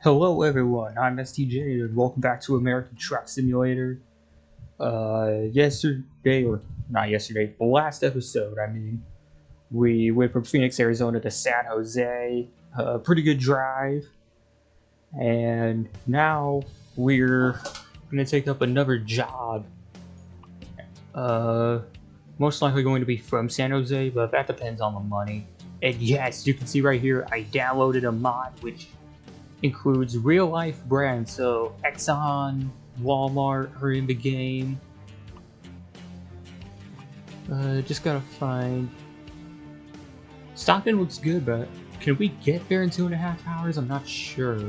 Hello everyone, I'm STJ and welcome back to American Truck Simulator. The last episode, we went from Phoenix, Arizona to San Jose, a pretty good drive, and now we're gonna take up another job. Most likely going to be from San Jose, but that depends on the money. And yes, you can see right here, I downloaded a mod which includes real-life brands, so Exxon, Walmart are in the game. Just gotta find... Stockton looks good, but can we get there in 2.5 hours? I'm not sure.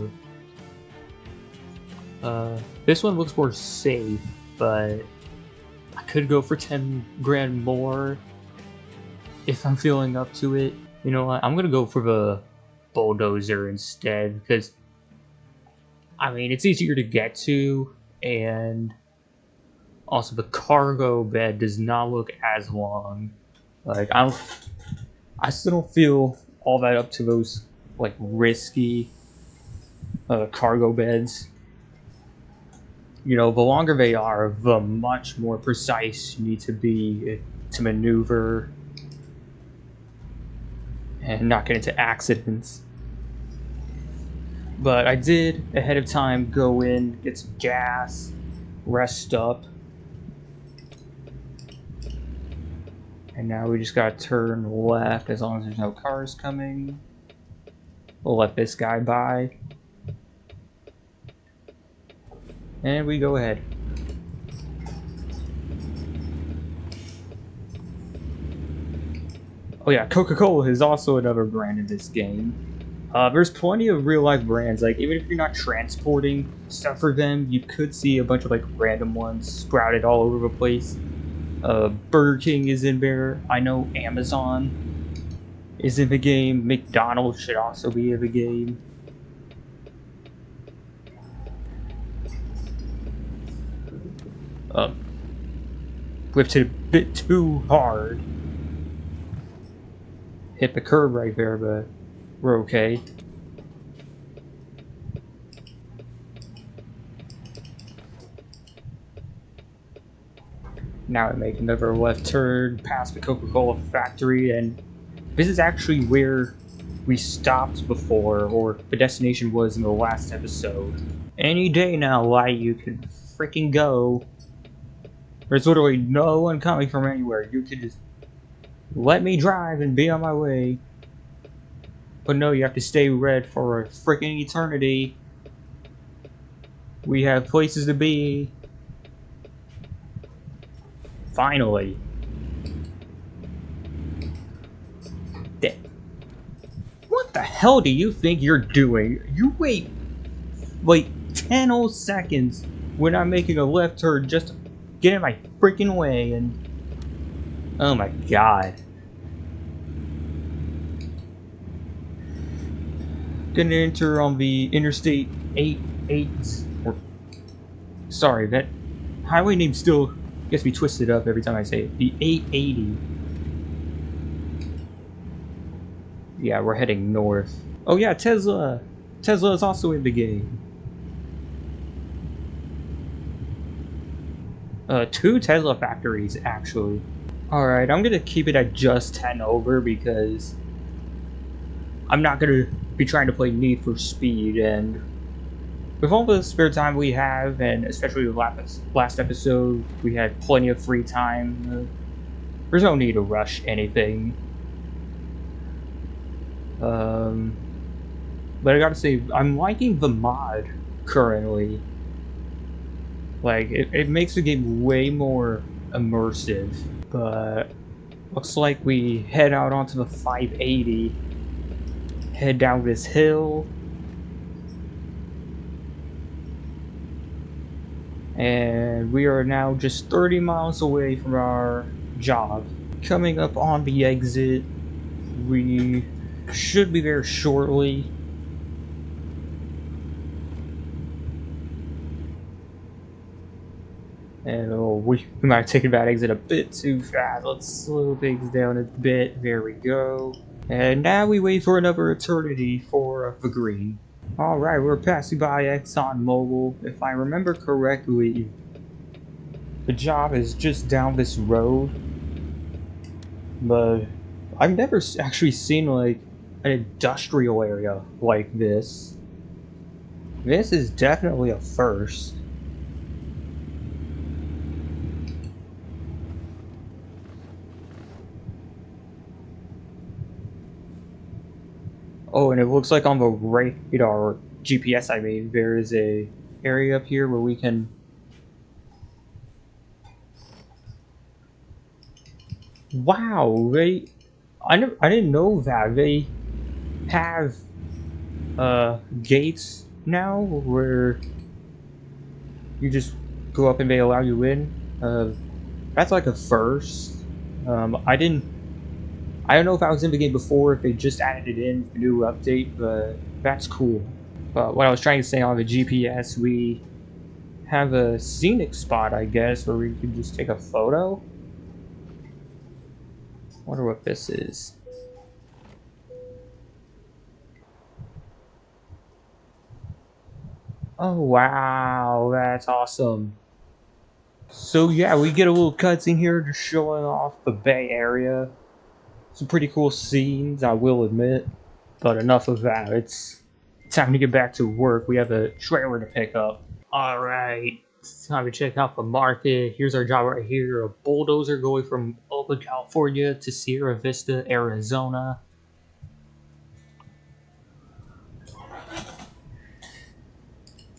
This one looks more safe, but I could go for 10 grand more if I'm feeling up to it. You know what? I'm gonna go for the bulldozer instead, because it's easier to get to, and also the cargo bed does not look as long. Like I still don't feel all that up to those like risky cargo beds. You know, the longer they are, the much more precise you need to be to maneuver and not get into accidents. But I did, ahead of time, go in, get some gas, rest up. And now we just gotta turn left as long as there's no cars coming. We'll let this guy by. And we go ahead. Oh yeah, Coca-Cola is also another brand in this game. There's plenty of real-life brands, like even if you're not transporting stuff for them, you could see a bunch of like random ones sprouted all over the place. Burger King is in there. I know Amazon is in the game. McDonald's should also be in the game. Lifted a bit too hard. Hit the curb right there, but we're okay. Now I make another left turn past the Coca-Cola factory, and this is actually where we stopped before, or the destination was in the last episode. Any day now, Light, you can freaking go. There's literally no one coming from anywhere. You could just let me drive and be on my way. But no, you have to stay red for a freaking eternity. We have places to be. Finally. What the hell do you think you're doing? You wait like 10 whole seconds when I'm making a left turn just to get in my freaking way, and oh my god. Gonna enter on the Interstate 88, or sorry, that highway name still gets me twisted up every time I say it. The 880. Yeah, we're heading north. Oh yeah, Tesla. Tesla is also in the game. 2 Tesla factories, actually. Alright, I'm gonna keep it at just 10 over because I'm not gonna be trying to play Need for Speed, and with all the spare time we have, and especially the last episode, we had plenty of free time. There's no need to rush anything. But I gotta say, I'm liking the mod currently. Like, it makes the game way more immersive. But looks like we head out onto the 580. Head down this hill. And we are now just 30 miles away from our job. Coming up on the exit. We should be there shortly. And we might have taken that exit a bit too fast. Let's slow things down a bit. There we go. And now we wait for another eternity for the green. Alright, we're passing by ExxonMobil. If I remember correctly, the job is just down this road. But I've never actually seen like an industrial area like this. This is definitely a first. Oh, and it looks like on the radar GPS I made, there is a area up here where we can. Wow, I didn't know that they have gates now where you just go up and they allow you in. That's like a first. I don't know if I was in the game before, if they just added it in a new update, but that's cool. But what I was trying to say on the GPS, we have a scenic spot, I guess, where we can just take a photo. Wonder what this is. Oh wow, that's awesome. So yeah, we get a little cutscene here just showing off the Bay Area. Some pretty cool scenes, I will admit. But enough of that. It's time to get back to work. We have a trailer to pick up. Alright, it's time to check out the market. Here's our job right here. A bulldozer going from Oakland, California to Sierra Vista, Arizona.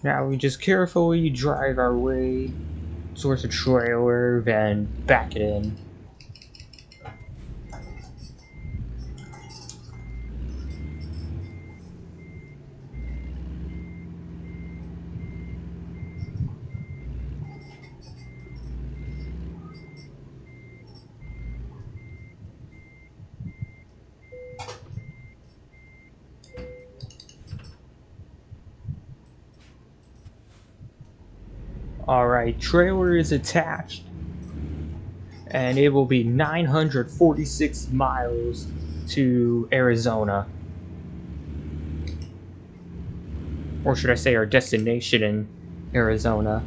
Now we just carefully drive our way towards the trailer, then back it in. Alright, trailer is attached, and it will be 946 miles to Arizona. Or should I say our destination in Arizona.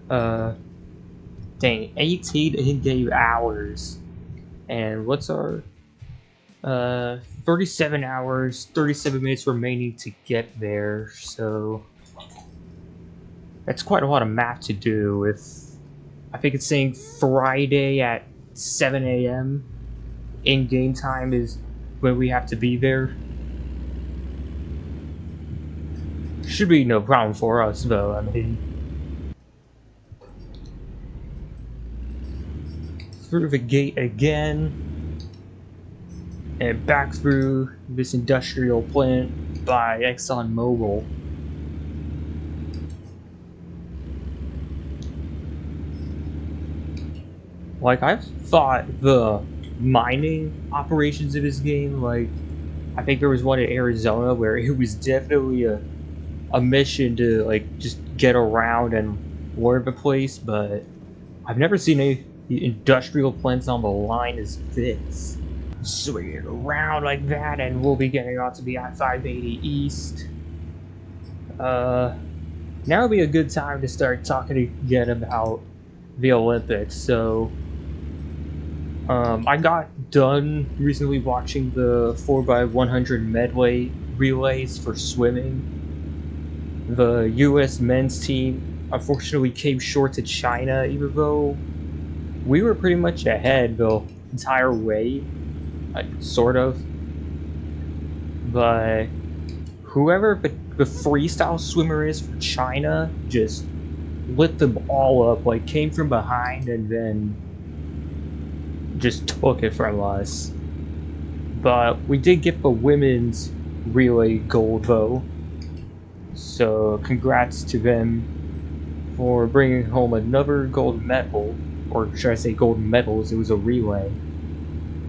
Dang, 18 in-game hours. And what's our 37 hours, 37 minutes remaining to get there, so that's quite a lot of math to do. If I think it's saying Friday at 7 a.m. in-game time is when we have to be there. Should be no problem for us, though. I mean, through the gate again, and back through this industrial plant by ExxonMobil. Like, I've thought the mining operations of this game, like, I think there was one in Arizona where it was definitely a mission to, like, just get around and learn the place, but I've never seen any industrial plants on the line as this. Swing it around like that, and we'll be getting onto the I-580 East. Now would be a good time to start talking again about the Olympics. So, I got done recently watching the 4x100 medley relays for swimming. The U.S. men's team unfortunately came short to China, even though we were pretty much ahead the entire way, like, sort of. But whoever the freestyle swimmer is for China just lit them all up, like came from behind and then just took it from us. But we did get the women's relay gold though, so congrats to them for bringing home another gold medal, or should I say gold medals. It was a relay.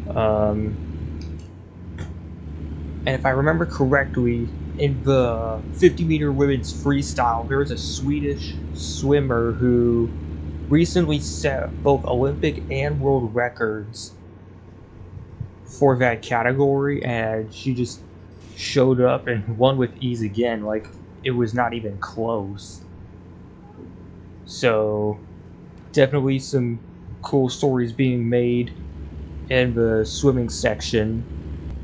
And if I remember correctly, in the 50-meter women's freestyle, there was a Swedish swimmer who recently set both Olympic and world records for that category, and she just showed up and won with ease again, like it was not even close. So definitely some cool stories being made in the swimming section.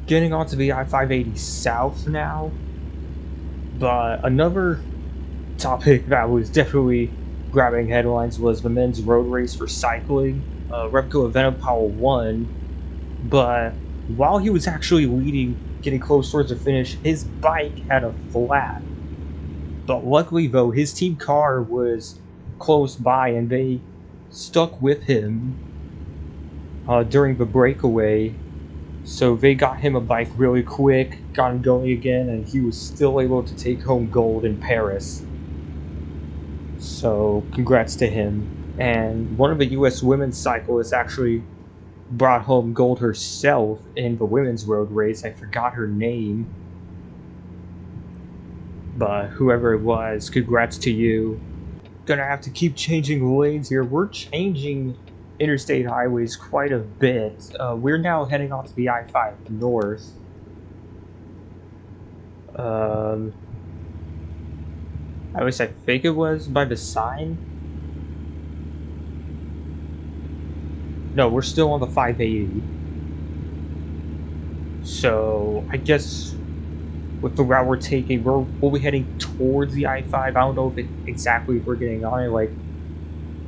Getting onto the I-580 South now, but another topic that was definitely grabbing headlines was the men's road race for cycling. Remco Evenepoel won, but while he was actually leading, getting close towards the finish, his bike had a flat. But luckily, though, his team car was close by and they stuck with him during the breakaway. So they got him a bike really quick, got him going again, and he was still able to take home gold in Paris. So congrats to him. And one of the US women's cyclists actually brought home gold herself in the women's road race. I forgot her name. But whoever it was, congrats to you. Gonna have to keep changing lanes here. We're changing interstate highways quite a bit. We're now heading onto the I-5 North. At least I think it was by the sign. No, we're still on the 580. So I guess with the route we're taking, we'll be heading towards the I-5. I don't know if we're getting on it. Like,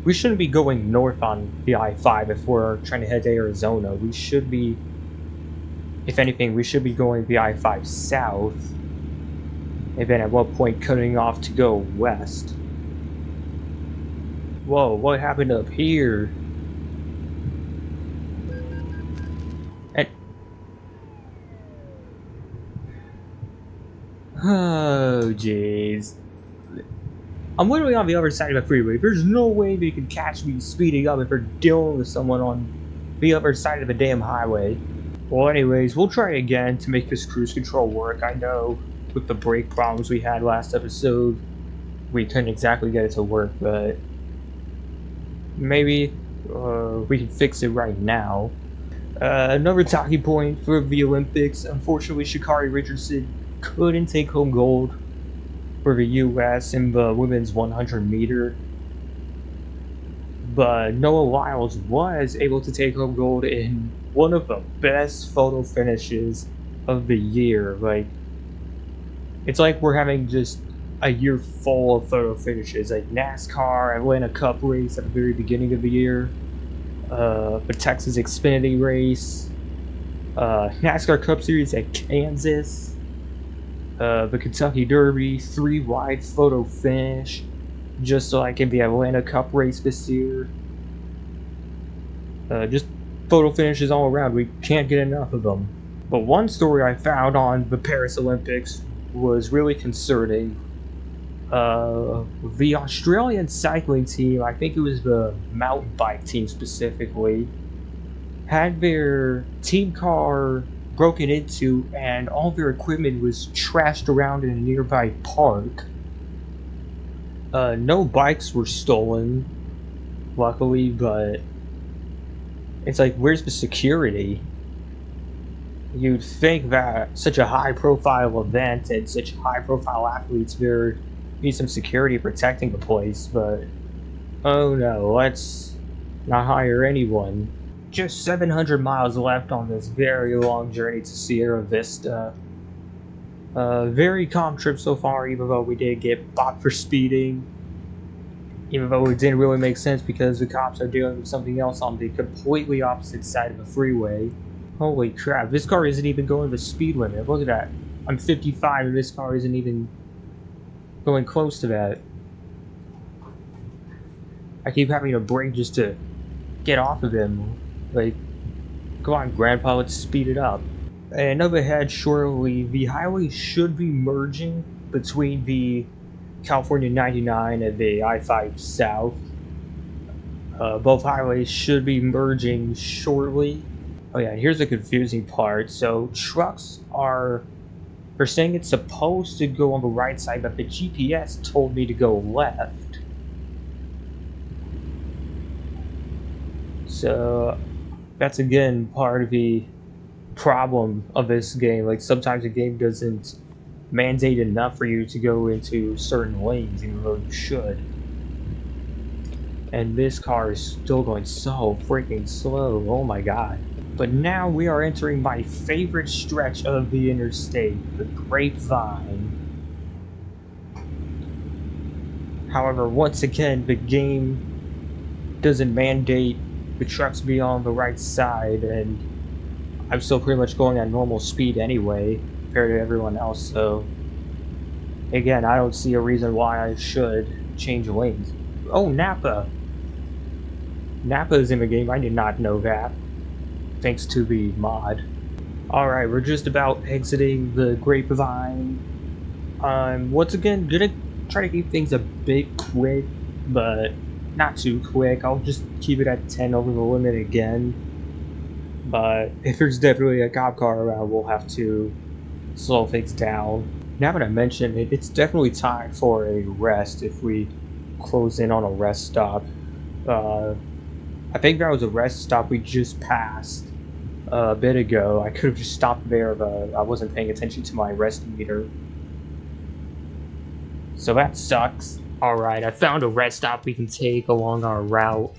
we shouldn't be going north on the I-5 if we're trying to head to Arizona. We should be, if anything, we should be going the I-5 south, and then at one point cutting off to go west. Whoa, what happened up here? And oh, jeez. I'm literally on the other side of the freeway. There's no way they can catch me speeding up if they're dealing with someone on the other side of the damn highway. Well, anyways, we'll try again to make this cruise control work. I know with the brake problems we had last episode, we couldn't exactly get it to work, but maybe we can fix it right now. Another talking point for the Olympics. Unfortunately, Sha'Carri Richardson couldn't take home gold for the U.S. in the women's 100 meter, but Noah Lyles was able to take home gold in one of the best photo finishes of the year. Like, it's like we're having just a year full of photo finishes, like NASCAR, Atlanta Cup race at the very beginning of the year, the Texas Xfinity race, NASCAR Cup Series at Kansas, the Kentucky Derby, 3 wide photo finish, just like in the Atlanta Cup race this year. Just photo finishes all around. We can't get enough of them. But one story I found on the Paris Olympics was really concerning. The Australian cycling team, I think it was the mountain bike team specifically, had their team car broken into and all their equipment was trashed around in a nearby park. No bikes were stolen, luckily, but it's like, where's the security? You'd think that such a high-profile event and such high-profile athletes, there be some security protecting the place, but oh no, let's not hire anyone. Just 700 miles left on this very long journey to Sierra Vista. Very calm trip so far, even though we did get bought for speeding. Even though it didn't really make sense because the cops are dealing with something else on the completely opposite side of the freeway. Holy crap, this car isn't even going the speed limit. Look at that. I'm 55 and this car isn't even going close to that. I keep having to brake just to get off of him. Like, come on, Grandpa, let's speed it up. And up ahead, shortly, the highway should be merging between the California 99 and the I-5 South. Both highways should be merging shortly. Oh yeah, here's the confusing part. So trucks they're saying it's supposed to go on the right side, but the GPS told me to go left. So that's again part of the problem of this game. Like, sometimes the game doesn't mandate enough for you to go into certain lanes, even though you should. And this car is still going so freaking slow. Oh my god. But now we are entering my favorite stretch of the interstate, the Grapevine. However, once again, the game doesn't mandate the trucks be on the right side, and I'm still pretty much going at normal speed anyway, compared to everyone else, so again, I don't see a reason why I should change lanes. Oh, Napa! Napa is in the game, I did not know that, thanks to the mod. Alright, we're just about exiting the Grapevine. Once again, gonna try to keep things a bit quick, but not too quick. I'll just keep it at 10 over the limit again. But if there's definitely a cop car around, we'll have to slow things down. Now that I mentioned it, it's definitely time for a rest if we close in on a rest stop. I think that was a rest stop we just passed a bit ago. I could have just stopped there, but I wasn't paying attention to my rest meter. So that sucks. Alright, I found a rest stop we can take along our route.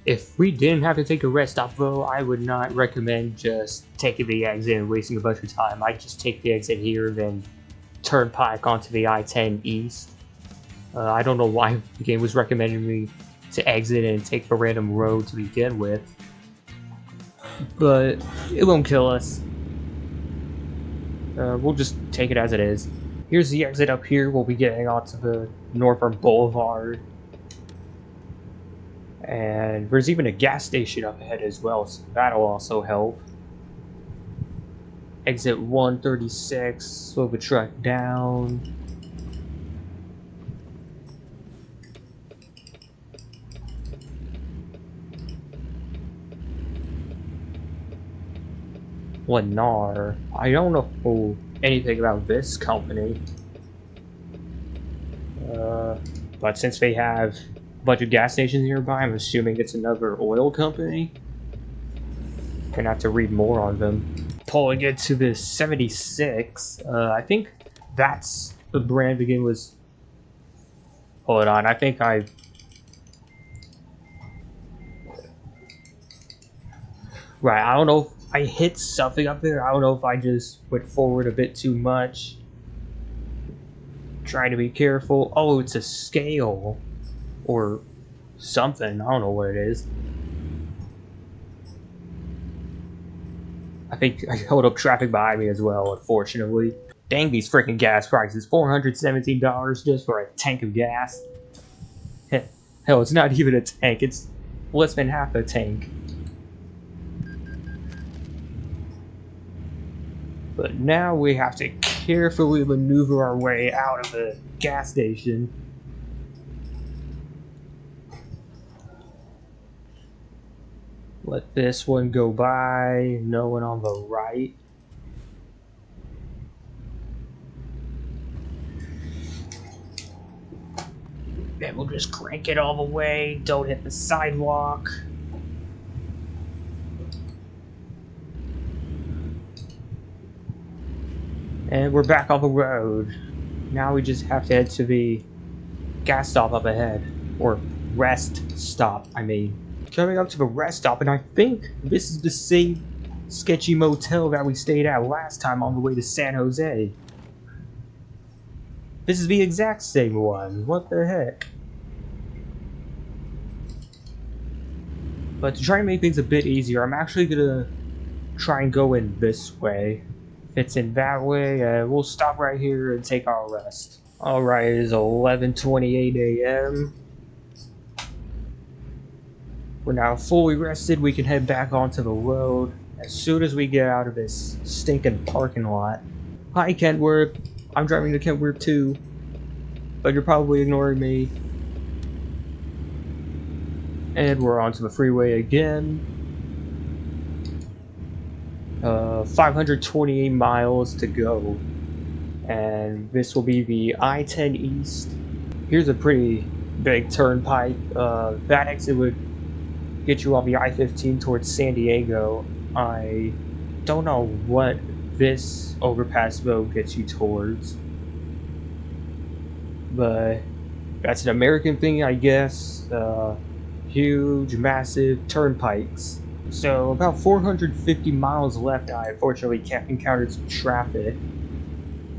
If we didn't have to take a rest stop though, I would not recommend just taking the exit and wasting a bunch of time. I'd just take the exit here, then turnpike onto the I-10 East. I don't know why the game was recommending me to exit and take a random road to begin with, but it won't kill us. We'll just take it as it is. Here's the exit up here. We'll be getting onto the Northern Boulevard. And there's even a gas station up ahead as well, so that'll also help. Exit 136, slow the truck down. Lennar. I don't know anything about this company. But since they have a bunch of gas stations nearby, I'm assuming it's another oil company. Gonna have to read more on them. Pulling into the 76. I think that's the brand the game was. Hold on, I think I. Right, I don't know if I hit something up there. I don't know if I just went forward a bit too much. Trying to be careful. Oh, it's a scale. Or something. I don't know what it is. I think I held up traffic behind me as well, unfortunately. Dang these freaking gas prices. $417 just for a tank of gas. Hell, it's not even a tank. It's less than half a tank. But now we have to carefully maneuver our way out of the gas station. Let this one go by, no one on the right. Then we'll just crank it all the way, don't hit the sidewalk. And we're back on the road. Now we just have to head to the gas stop up ahead. Or rest stop, I mean. Coming up to the rest stop, and I think this is the same sketchy motel that we stayed at last time on the way to San Jose. This is the exact same one. What the heck? But to try and make things a bit easier, I'm actually gonna try and go in this way. If it's in that way, we'll stop right here and take our rest. Alright, it is 11:28 a.m. We're now fully rested. We can head back onto the road as soon as we get out of this stinking parking lot. Hi, Kentworth. I'm driving to Kentworth too, but you're probably ignoring me. And we're onto the freeway again. 528 miles to go. And this will be the I-10 East. Here's a pretty big turnpike. That exit would get you on the I-15 towards San Diego. I don't know what this overpass though gets you towards, but that's an American thing, I guess. Huge, massive turnpikes. So about 450 miles left. I unfortunately encountered some traffic,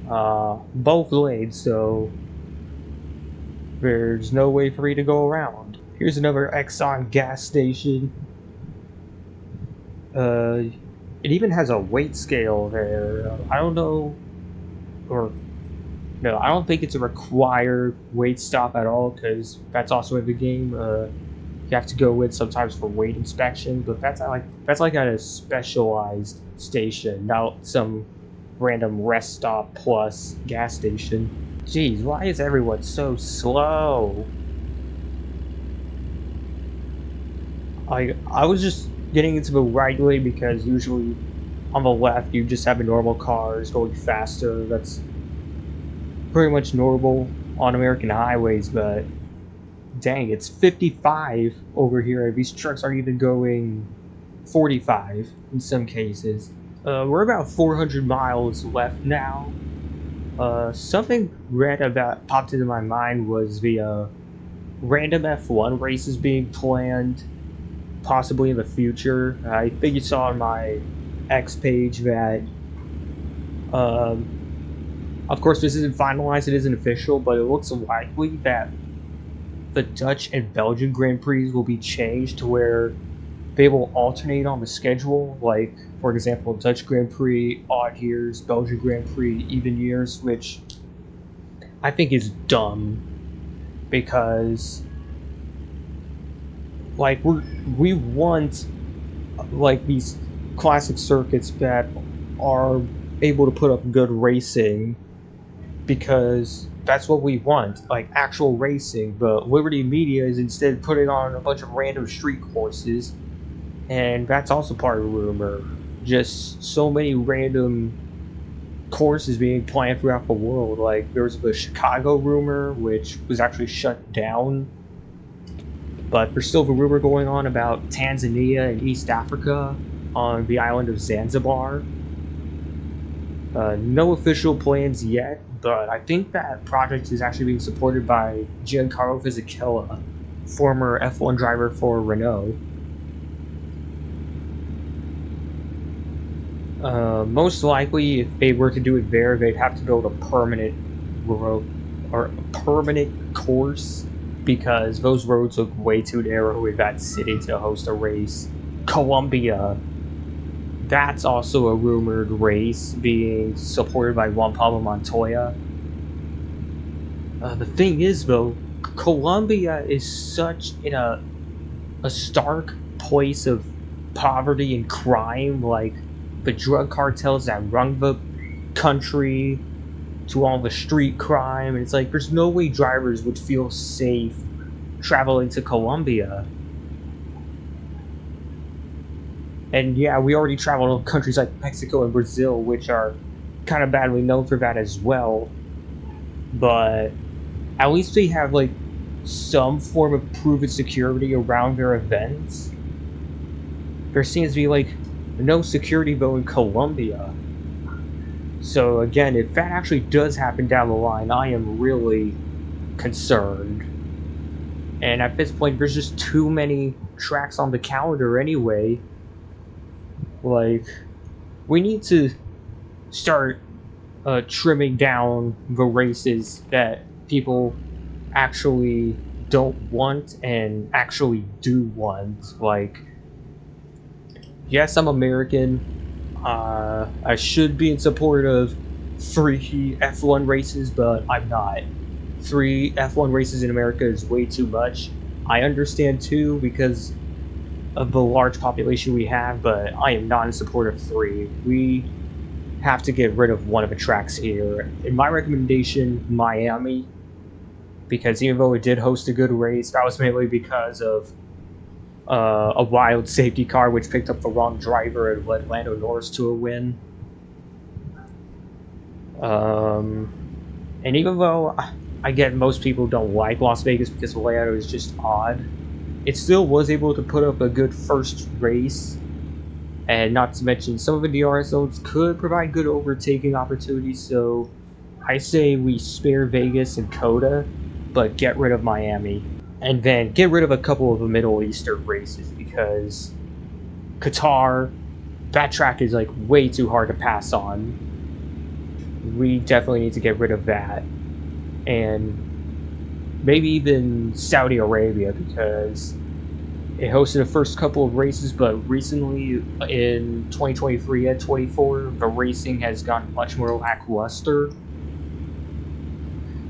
both lanes, so there's no way for me to go around. Here's another Exxon gas station. It even has a weight scale there. I don't know, or no, I don't think it's a required weight stop at all, because that's also in the game. You have to go in sometimes for weight inspection, but that's like at a specialized station, not some random rest stop plus gas station. Jeez, why is everyone so slow? I was just getting into the right lane because usually on the left you just have the normal cars going faster. That's pretty much normal on American highways, but dang, it's 55 over here. These trucks are even going 45 in some cases. We're about 400 miles left now. Something red about popped into my mind was the random F1 races being planned, possibly in the future. I think you saw on my X page that, of course, this isn't finalized, it isn't official, but it looks likely that the Dutch and Belgian Grand Prix will be changed to where they will alternate on the schedule. Like, for example, Dutch Grand Prix, odd years, Belgian Grand Prix, even years, which I think is dumb because, like, we want, like, these classic circuits that are able to put up good racing, because that's what we want, like actual racing. But Liberty Media is instead putting on a bunch of random street courses, and that's also part of the rumor. Just so many random courses being planned throughout the world. Like, there was the Chicago rumor, which was actually shut down, but there's still the rumor going on about Tanzania and East Africa on the island of Zanzibar. No official plans yet, but I think that project is actually being supported by Giancarlo Fisichella, former F1 driver for Renault. Most likely, if they were to do it there, they'd have to build a permanent road or a permanent course, because those roads look way too narrow in that city to host a race. Colombia, that's also a rumored race being supported by Juan Pablo Montoya. The thing is, though, Colombia is such in a stark place of poverty and crime. Like, the drug cartels that run the country, to all the street crime, and it's like there's no way drivers would feel safe traveling to Colombia. And yeah, we already travel to countries like Mexico and Brazil, which are kind of badly known for that as well. But at least they have, like, some form of proven security around their events. There seems to be, like, no security though in Colombia. So again, if that actually does happen down the line, I am really concerned. And at this point, there's just too many tracks on the calendar anyway. Like, we need to start trimming down the races that people actually don't want and actually do want. Like, yes, I'm American. I should be in support of free F1 races, but I'm not. 3 F1 races in America is way too much. I understand too, because of the large population we have, but I am not in support of 3. We have to get rid of one of the tracks here. In my recommendation, Miami, because even though it did host a good race, that was mainly because of a wild safety car which picked up the wrong driver and led Lando Norris to a win. And even though I get most people don't like Las Vegas because the layout is just odd, it still was able to put up a good first race. And not to mention, some of the DRS zones could provide good overtaking opportunities, so I say we spare Vegas and Coda, but get rid of Miami. And then get rid of a couple of the Middle Eastern races, because Qatar, that track is like way too hard to pass on. We definitely need to get rid of that. And maybe even Saudi Arabia, because it hosted the first couple of races, but recently in 2023 and 24, the racing has gotten much more lackluster.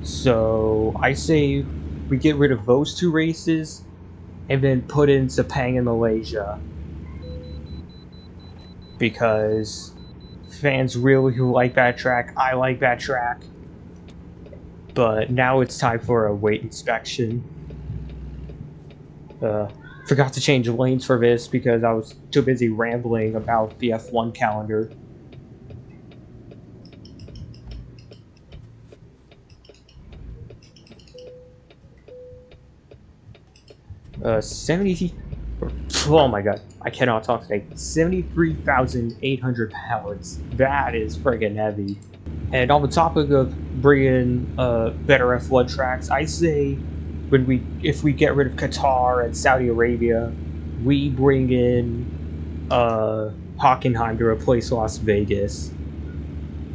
So I say we get rid of those two races and then put in Sepang in Malaysia, because fans really like that track. I like that track. But now it's time for a weight inspection. Forgot to change lanes for this because I was too busy rambling about the F1 calendar. Oh my god, I cannot talk today. 73,800 pounds. That is friggin' heavy. And on the topic of bringing better F1 tracks, I say if we get rid of Qatar and Saudi Arabia, we bring in Hockenheim to replace Las Vegas.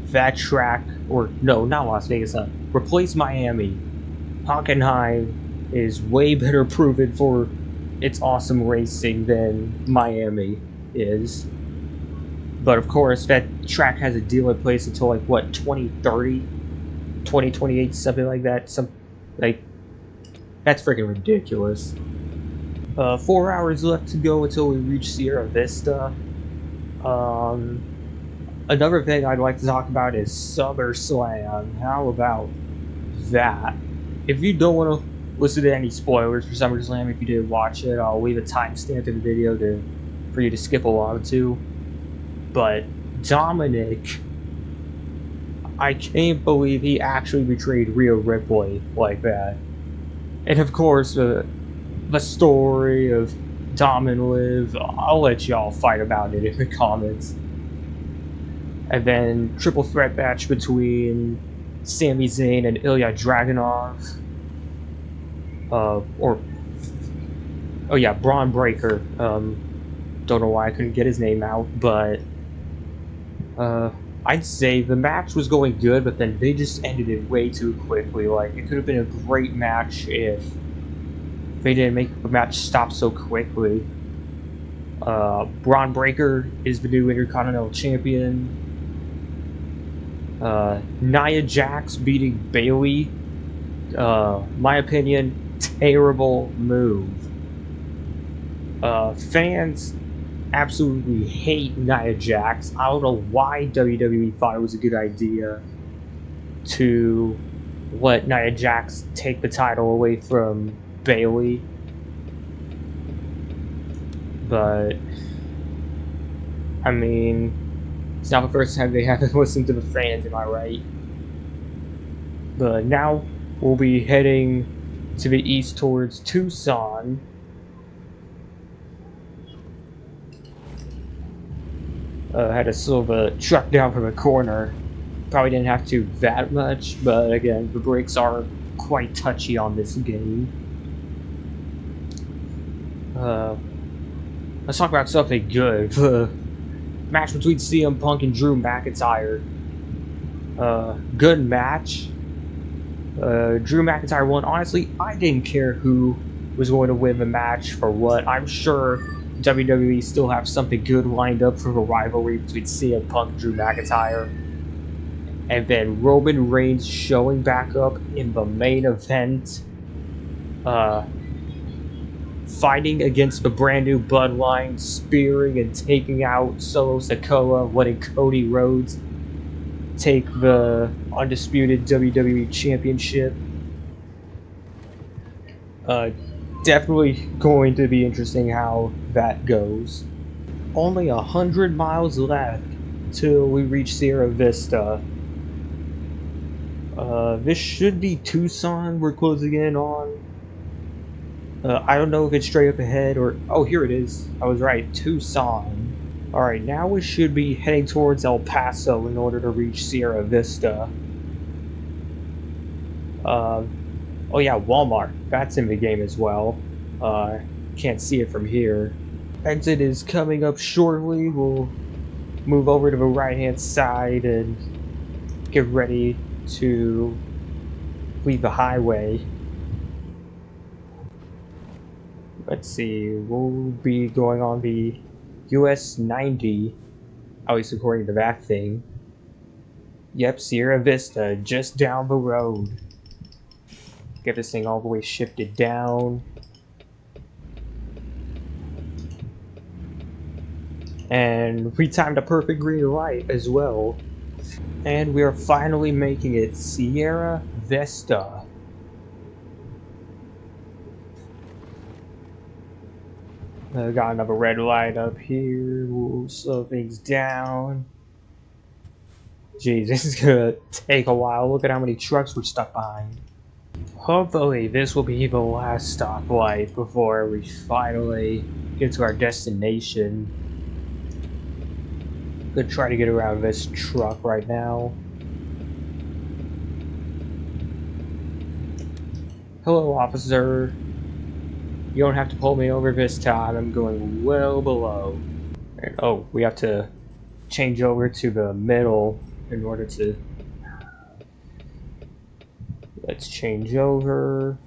That track, or no, not Las Vegas, replace Miami. Hockenheim is way better proven for its awesome racing than Miami is. But of course, that track has a deal in place until like what, 2030, 2028, something like that. That's freaking ridiculous. 4 hours left to go until we reach Sierra Vista. Another thing I'd like to talk about is SummerSlam. How about that? If you don't want to listen to any spoilers for SummerSlam, if you did watch it, I'll leave a timestamp in the video for you to skip along to. But Dominic, I can't believe he actually betrayed Rhea Ripley like that. And of course, the story of Dom and Liv, I'll let y'all fight about it in the comments. And then triple threat match between Sami Zayn and Ilya Dragunov. Braun Breaker. Don't know why I couldn't get his name out, but I'd say the match was going good, but then they just ended it way too quickly. Like, it could have been a great match if they didn't make the match stop so quickly. Braun Breaker is the new Intercontinental Champion. Nia Jax beating Bayley. My opinion, terrible move. Fans absolutely hate Nia Jax. I don't know why WWE thought it was a good idea to let Nia Jax take the title away from Bayley. But I mean, it's not the first time they haven't listened to the fans, am I right? But now we'll be heading to the east towards Tucson. Had to slow the truck down from a corner. Probably didn't have to that much, but again, the brakes are quite touchy on this game. Let's talk about something good. The match between CM Punk and Drew McIntyre. Good match. Drew McIntyre won. Honestly, I didn't care who was going to win the match for what. I'm sure WWE still have something good lined up for the rivalry between CM Punk and Drew McIntyre. And then Roman Reigns showing back up in the main event. Fighting against the brand new Bloodline, spearing and taking out Solo Sikoa, letting Cody Rhodes take the undisputed WWE Championship. Definitely going to be interesting how that goes. Only 100 miles left till we reach Sierra Vista. This should be Tucson we're closing in on. I don't know if it's straight up ahead or... Oh, here it is. I was right. Tucson. Alright, now we should be heading towards El Paso in order to reach Sierra Vista. Oh yeah, Walmart. That's in the game as well. Can't see it from here. Exit is coming up shortly. We'll move over to the right-hand side and get ready to leave the highway. Let's see, we'll be going on the US 90, at least according to that thing. Yep, Sierra Vista, just down the road. Get this thing all the way shifted down. And we timed a perfect green light as well. And we are finally making it, Sierra Vista. Got another red light up here. We'll slow things down. Jeez, this is gonna take a while. Look at how many trucks we're stuck behind. Hopefully this will be the last stoplight before we finally get to our destination. Gonna try to get around this truck right now. Hello, officer. You don't have to pull me over this time. I'm going well below. And, oh, we have to change over to the middle in order to... Let's change over.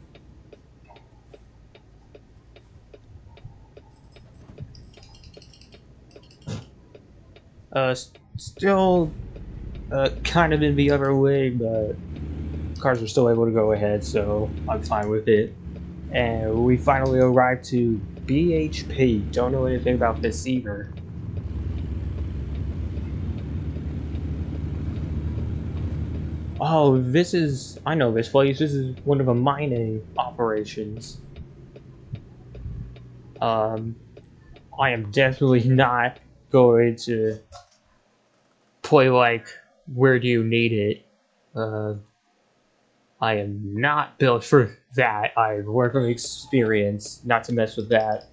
Still kind of in the other way, but cars are still able to go ahead, so I'm fine with it. And we finally arrived to BHP. Don't know anything about this either. Oh, this is... I know this place. This is one of the mining operations. I am definitely not going to play like, where do you need it? I am not built for that. I've worked from experience not to mess with that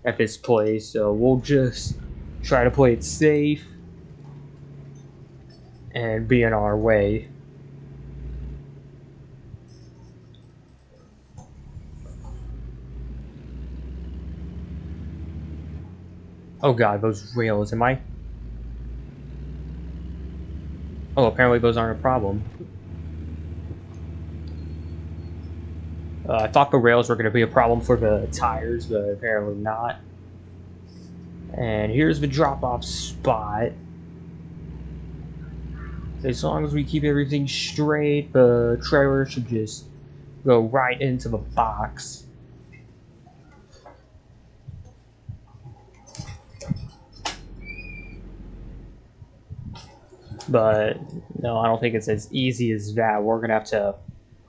at this place, so we'll just try to play it safe and be in our way. Oh god, those rails, am I? Oh, apparently those aren't a problem. I thought the rails were going to be a problem for the tires, but apparently not. And here's the drop-off spot. As long as we keep everything straight, the trailer should just go right into the box. But no, I don't think it's as easy as that. We're going to have to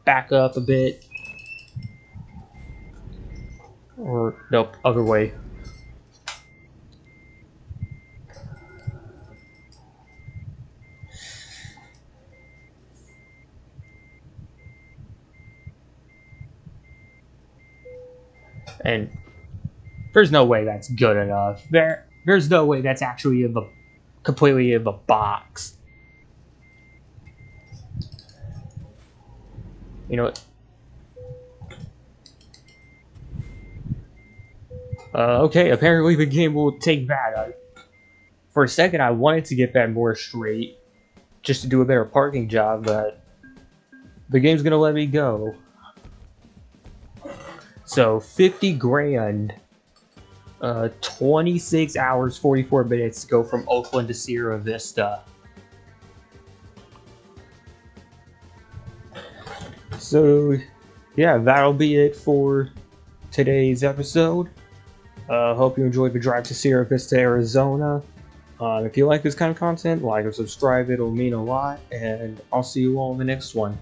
back up a bit. Or, nope, other way. And there's no way that's good enough. There's no way that's actually in the completely in the box. You know what? Okay, apparently the game will take that. For a second, I wanted to get that more straight, just to do a better parking job, but the game's gonna let me go. So, 50 grand, 26 hours, 44 minutes to go from Oakland to Sierra Vista. So, yeah, that'll be it for today's episode. Hope you enjoyed the drive to Sierra Vista, Arizona. If you like this kind of content, like or subscribe, it'll mean a lot, and I'll see you all in the next one.